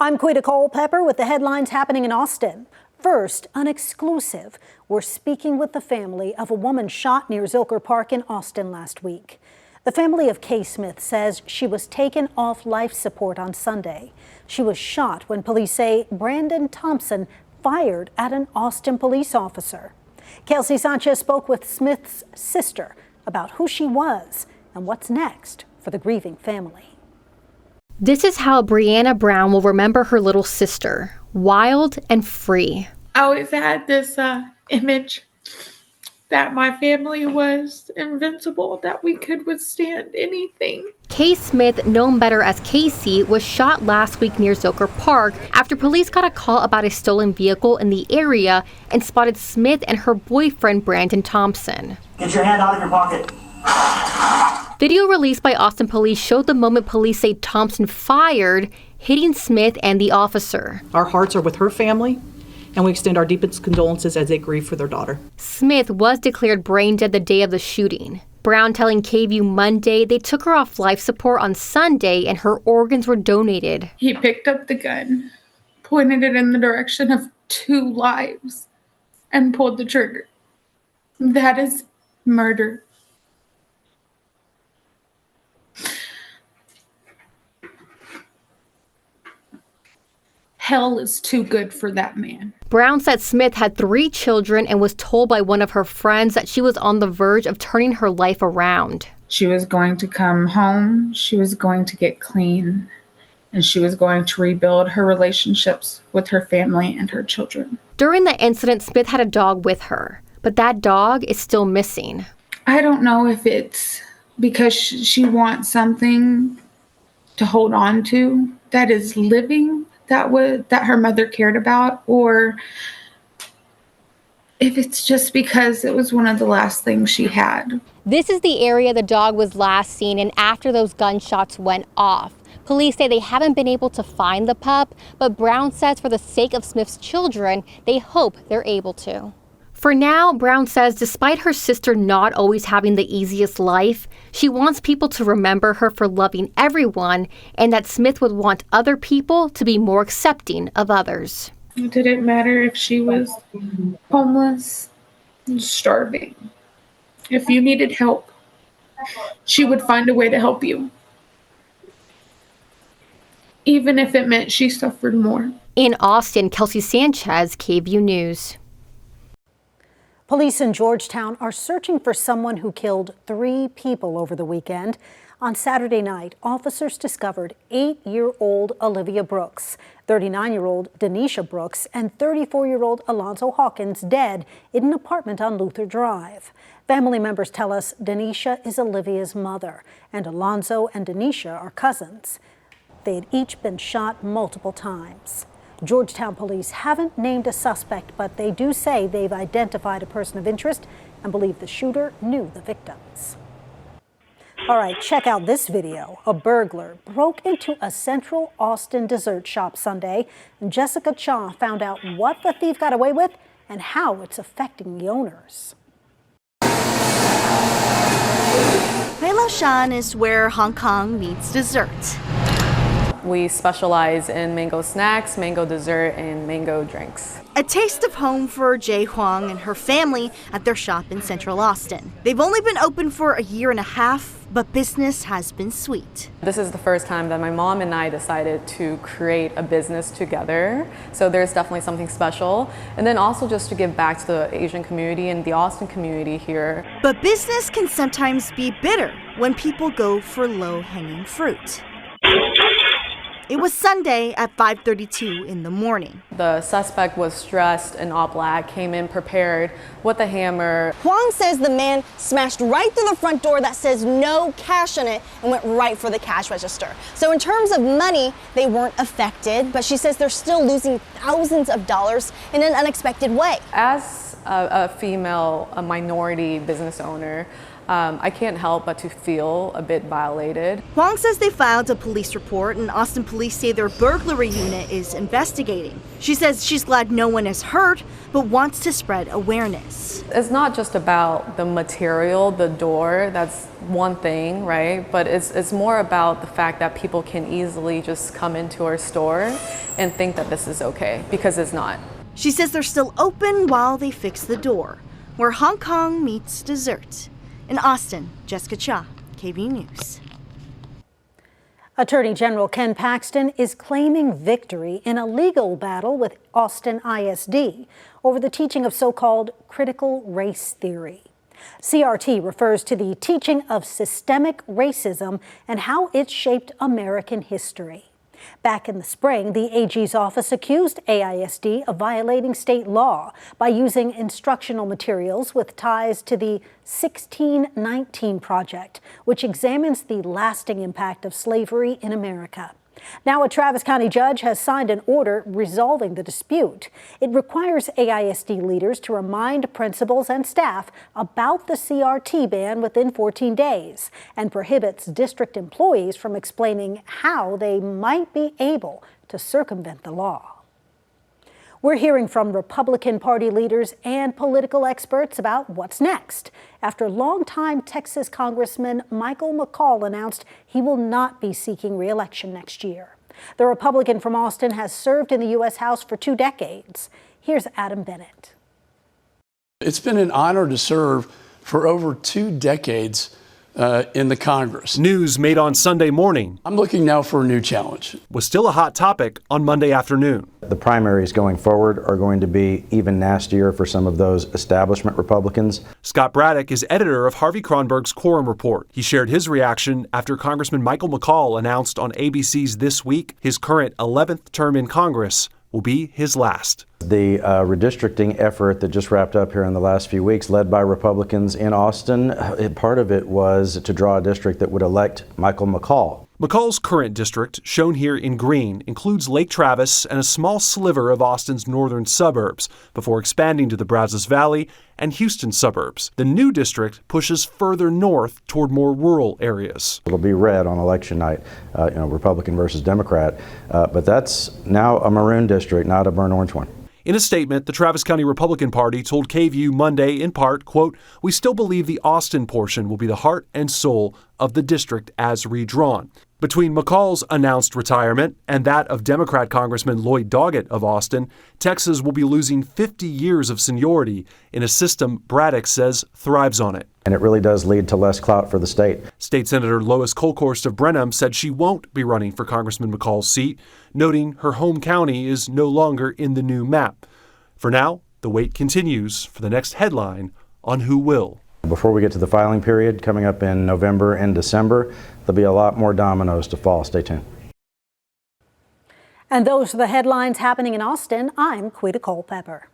I'm Quita Culpepper with the headlines happening in Austin. First, an exclusive. We're speaking with the family of a woman shot near Zilker Park in Austin last week. The family of Kay Smith says she was taken off life support on Sunday. She was shot when police say Brandon Thompson fired at an Austin police officer. Kelsey Sanchez spoke with Smith's sister about who she was and what's next for the grieving family. This is how Brianna Brown will remember her little sister, wild and free. I always had this image that my family was invincible, that we could withstand anything. Kay Smith, known better as Casey, was shot last week near Zilker Park after police got a call about a stolen vehicle in the area and spotted Smith and her boyfriend, Brandon Thompson. Get your hand out of your pocket. Video released by Austin police showed the moment police say Thompson fired, hitting Smith and the officer. Our hearts are with her family, and we extend our deepest condolences as they grieve for their daughter. Smith was declared brain dead the day of the shooting. Brown telling KVUE Monday they took her off life support on Sunday and her organs were donated. He picked up the gun, pointed it in the direction of 2 lives, and pulled the trigger. That is murder. Hell is too good for that man. Brown said Smith had 3 children and was told by one of her friends that she was on the verge of turning her life around. She was going to come home, she was going to get clean, and she was going to rebuild her relationships with her family and her children. During the incident, Smith had a dog with her, but that dog is still missing. I don't know if it's because she wants something to hold on to that is living, that her mother cared about, or if it's just because it was one of the last things she had. This is the area the dog was last seen and after those gunshots went off. Police say they haven't been able to find the pup, but Brown says for the sake of Smith's children, they hope they're able to. For now, Brown says despite her sister not always having the easiest life, she wants people to remember her for loving everyone and that Smith would want other people to be more accepting of others. It didn't matter if she was homeless, starving. If you needed help, she would find a way to help you. Even if it meant she suffered more. In Austin, Kelsey Sanchez, KVUE News. Police in Georgetown are searching for someone who killed 3 people over the weekend. On Saturday night, officers discovered 8-year-old Olivia Brooks, 39-year-old Denisha Brooks, and 34-year-old Alonzo Hawkins dead in an apartment on Luther Drive. Family members tell us Denisha is Olivia's mother, and Alonzo and Denisha are cousins. They had each been shot multiple times. Georgetown police haven't named a suspect, but they do say they've identified a person of interest and believe the shooter knew the victims. All right, check out this video. A burglar broke into a central Austin dessert shop Sunday, and Jessica Cha found out what the thief got away with and how it's affecting the owners. Mei Shan is where Hong Kong meets dessert. We specialize in mango snacks, mango dessert, and mango drinks. A taste of home for Jay Huang and her family at their shop in Central Austin. They've only been open for 1.5 years, but business has been sweet. This is the first time that my mom and I decided to create a business together. So there's definitely something special. And then also just to give back to the Asian community and the Austin community here. But business can sometimes be bitter when people go for low-hanging fruit. It was Sunday at 5:32 in the morning. The suspect was dressed in all black, came in prepared with a hammer. Huang says the man smashed right through the front door that says no cash on it and went right for the cash register. So in terms of money, they weren't affected, but she says they're still losing thousands of dollars in an unexpected way. As a female, a minority business owner, I can't help but to feel a bit violated. Huang says they filed a police report, and Austin police say their burglary unit is investigating. She says she's glad no one is hurt, but wants to spread awareness. It's not just about the material, the door, that's one thing, right? But it's more about the fact that people can easily just come into our store and think that this is okay, because it's not. She says they're still open while they fix the door, where Hong Kong meets dessert. In Austin, Jessica Cha, KVUE News. Attorney General Ken Paxton is claiming victory in a legal battle with Austin ISD over the teaching of so-called critical race theory. CRT refers to the teaching of systemic racism and how it shaped American history. Back in the spring, the AG's office accused AISD of violating state law by using instructional materials with ties to the 1619 Project, which examines the lasting impact of slavery in America. Now, a Travis County judge has signed an order resolving the dispute. It requires AISD leaders to remind principals and staff about the CRT ban within 14 days and prohibits district employees from explaining how they might be able to circumvent the law. We're hearing from Republican Party leaders and political experts about what's next after longtime Texas Congressman Michael McCaul announced he will not be seeking re-election next year. The Republican from Austin has served in the U.S. House for 2 decades. Here's Adam Bennett. It's been an honor to serve for over 2 decades in the Congress. News made on Sunday morning. I'm looking now for a new challenge. Was still a hot topic on Monday afternoon. The primaries going forward are going to be even nastier for some of those establishment Republicans. Scott Braddock is editor of Harvey Kronberg's Quorum Report. He shared his reaction after Congressman Michael McCaul announced on ABC's This Week his current 11th term in Congress will be his last. The redistricting effort that just wrapped up here in the last few weeks, led by Republicans in Austin, part of it was to draw a district that would elect Michael McCaul. McCaul's current district, shown here in green, includes Lake Travis and a small sliver of Austin's northern suburbs, before expanding to the Brazos Valley and Houston suburbs. The new district pushes further north toward more rural areas. It'll be red on election night, Republican versus Democrat, but that's now a maroon district, not a burnt orange one. In a statement, the Travis County Republican Party told KVUE Monday, in part, quote, "We still believe the Austin portion will be the heart and soul of the district as redrawn." Between McCaul's announced retirement and that of Democrat Congressman Lloyd Doggett of Austin, Texas will be losing 50 years of seniority in a system Braddock says thrives on it. And it really does lead to less clout for the state. State Senator Lois Kolkhorst of Brenham said she won't be running for Congressman McCaul's seat, noting her home county is no longer in the new map. For now, the wait continues for the next headline on who will. Before we get to the filing period coming up in November and December, there'll be a lot more dominoes to fall. Stay tuned. And those are the headlines happening in Austin. I'm Quita Culpepper.